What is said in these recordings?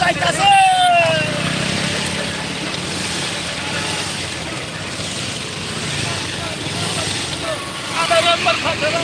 যাইতাছে আদালত খাতে না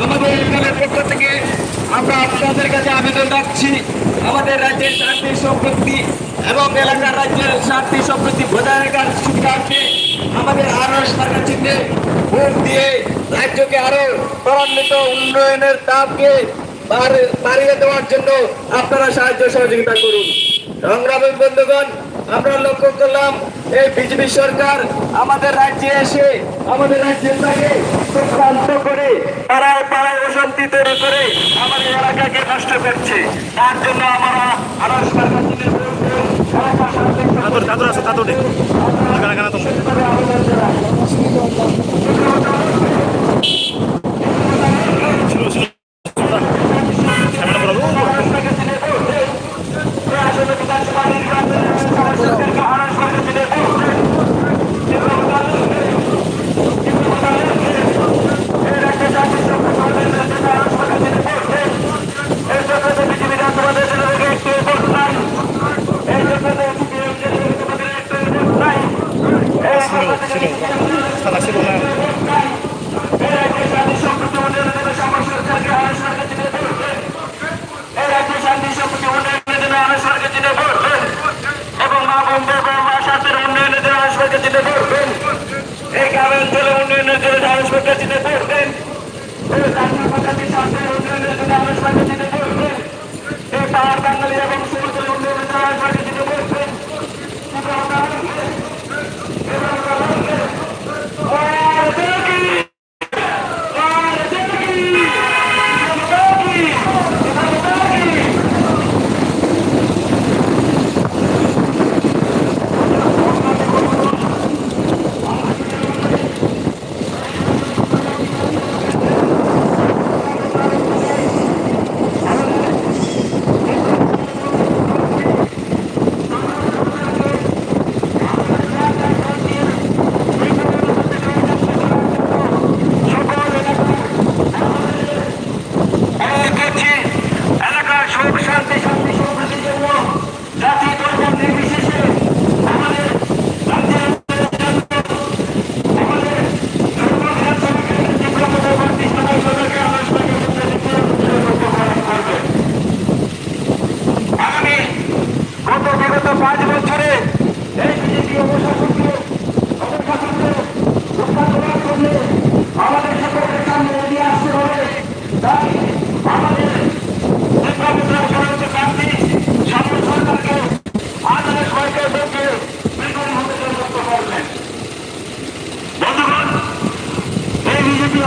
আমাদের এখানের পক্ষ থেকে আমরা আপনাদের কাছে আবেদন রাখছি আমাদের রাজ্যের শান্তি সম্পত্তি এবং এলাকার রাজ্যের শান্তি সম্পত্তি বজায় রাখার সুবিধার্থে আমাদের আরো সরকার চিহ্নে ভোট দিয়ে রাজ্যকে আরো ত্বরান্বিত উন্নয়নের তাপকে বাড়িয়ে দেওয়ার জন্য আপনারা সাহায্য সহযোগিতা করুন। সংগ্রামী বন্ধুগণ, আমরা লক্ষ্য করলাম এই বিজেপি সরকার আমাদের রাজ্যে এসে আমাদের রাজ্যটাকে চক্রান্ত করে পাড়ায় পাড়ায় অশান্তি তৈরি করে আমাদের এলাকাকে নষ্ট করছে। তার জন্য আমরা আরো সরকার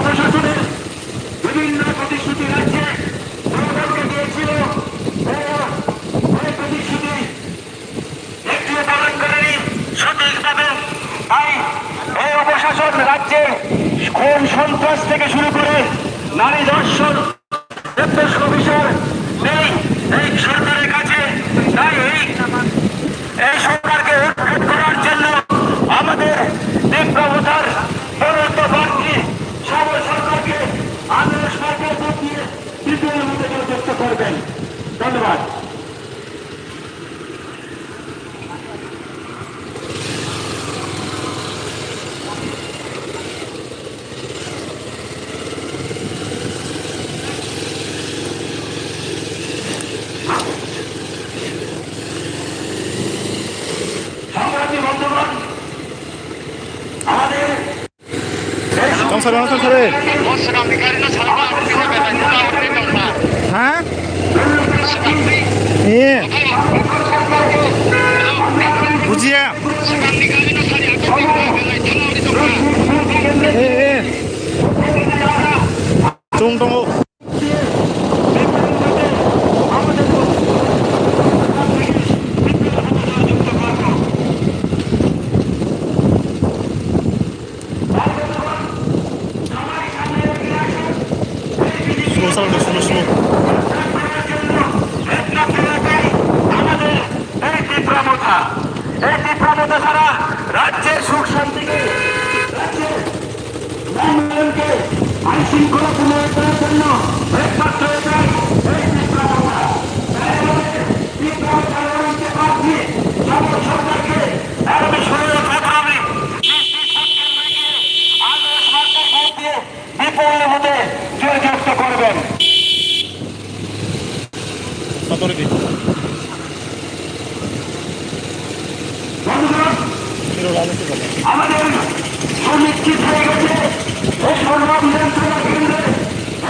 প্রশাসনের বিভিন্ন প্রতিশ্রুতি রাজ্যে জনগণকে দিয়েছিল থেকে খুন সন্ত্রাস থেকে শুরু করে নারী ধর্ষণ বিষয় নেই এই সরকারের কাছে। তাই এই সরকারকে উৎখাত করার জন্য আমাদের বিপ্লবতার পরিণত প্রার্থী সবল সরকারকে আন্দোলন সরকার দিয়ে বিদ্রোহের মধ্যে যুক্ত করবেন। ধন্যবাদ। হ্যাঁ বুঝিয়া চুং টং এই তীব্রতা ছাড়া রাজ্যের সুখ শান্তিকে উন্নয়নকে আইন শৃঙ্খলা পুনরুদ্ধার করার জন্য একমাত্র সরকারকে আগামী 16 ফেব্রুয়ারি বিপুলের মধ্যে জয়যুক্ত করবেন। আমাদের সুনিশ্চিত হয়ে গেছে এই সর্বাধিকার কেন্দ্রে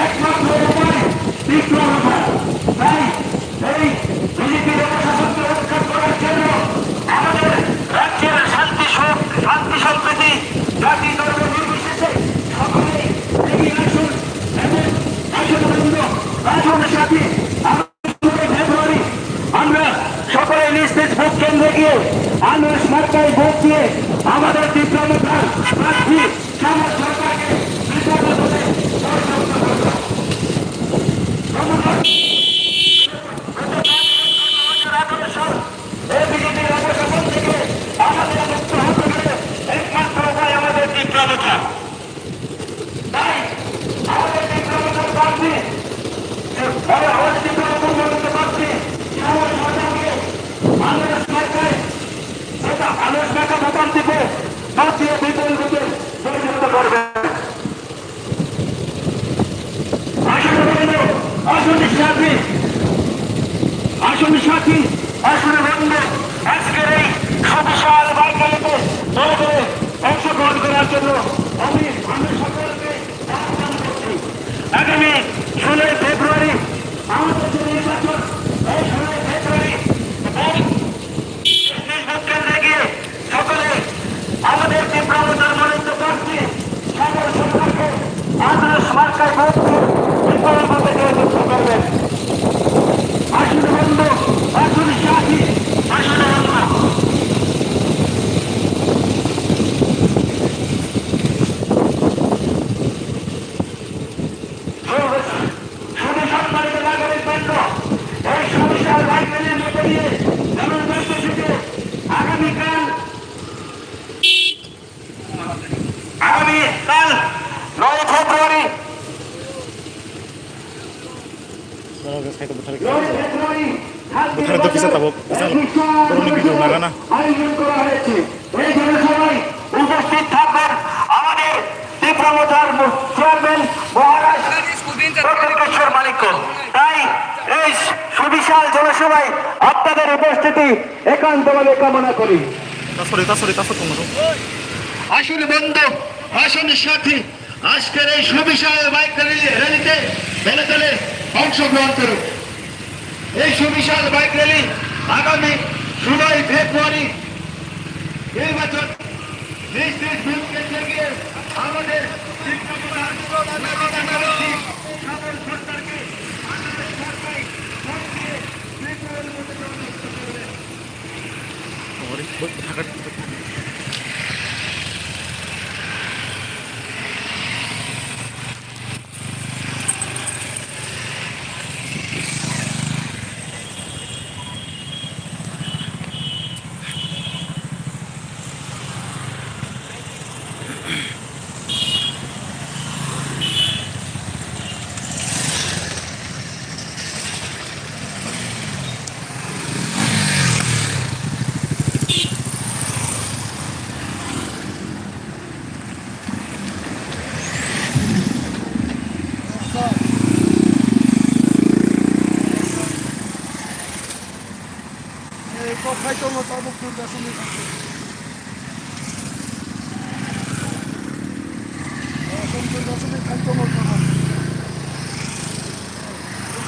একমাত্র বিপ্লব। তাই এই বিজেপির শাসনকে উৎখাত করার জন্য আমাদের রাজ্যের শান্তি সম্প্রীতি জাতি ধর্ম নির্বিশেষে সকলে এগিয়ে আসুন এবং আসুন সাথী ফেব্রুয়ারি আমরা সকলে নিজ নিজ ভোট কেন্দ্রে গিয়ে আনুষ মার্কায় ভোট দিয়ে আমাদের বিপ্লবতার প্রার্থী সমাজ সরকারকে বিজেপির অপশাসন থেকে আমাদের মুক্ত হতে গেলে একমাত্র উপায় আমাদের বিপ্লবতা। তাই আমাদের বিপ্লবতার প্রার্থী আমাদের বিপ্লবতার প্রার্থী সমাজ সরকারকে আনুষ মার্কায় আলোচ টাকা বোতাম টিপে বাদ দিয়ে বিপুল রূপে পরিণত করবে। আসন সাথী আসনে বন্ধু আজকের এই সুবিশাল বাইকালিতে দলে দলে অংশগ্রহণ করার জন্য আমি সকলকে আহ্বান করছি। আগামী 16 ফেব্রুয়ারি আমাদের যে নির্বাচন এই 16 ফেব্রুয়ারি সকলে আমাদের বিপ্লবতার মনোনীত প্রার্থী সকল সরকারকে আদর্শ মার্কায় ভোট দিয়ে বিপ্লবের মধ্যে জয়যুক্ত করবেন। আসুন বন্ধু, আসুন সাথী, আসুন বন্ধু। সুবিশাল নাগরিক বৃন্দ, এই সুবিশাল বাইকের মধ্যে দিয়ে আগামীকাল 9 ফেব্রুয়ারি আয়োজন করা হয়েছে। এই জনসভায় উপস্থিত থাকবেন আমাদের বিপ্লবতার চেয়ারম্যান মহারাজ প্রত্যেকেশ্বর মালিক। তাই এই সুবিশাল জনসভায় আপনাদের উপস্থিতি একান্তভাবে কামনা করি। আসুন বন্ধু, আসুন সাথী, আজকের এই সুবিশাল বাইক র্যালিতে দলে দলে অংশগ্রহণ করুন। এই সুবিশাল বাইক র্যালি আগামী 16 ফেব্রুয়ারি নির্বাচন নিজ নিজ ভোট কেন্দ্রে গিয়ে আমাদের 또 활동을 따고 그러셨습니다. 좀 그러셨으면 활동을 따고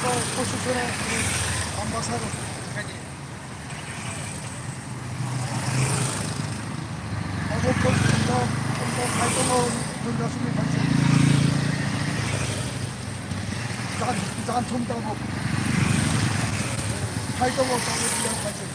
또 포스트나 암바사로 하고 또 활동을 그러셨으면 짠통 따고 활동을 따고 그냥 같이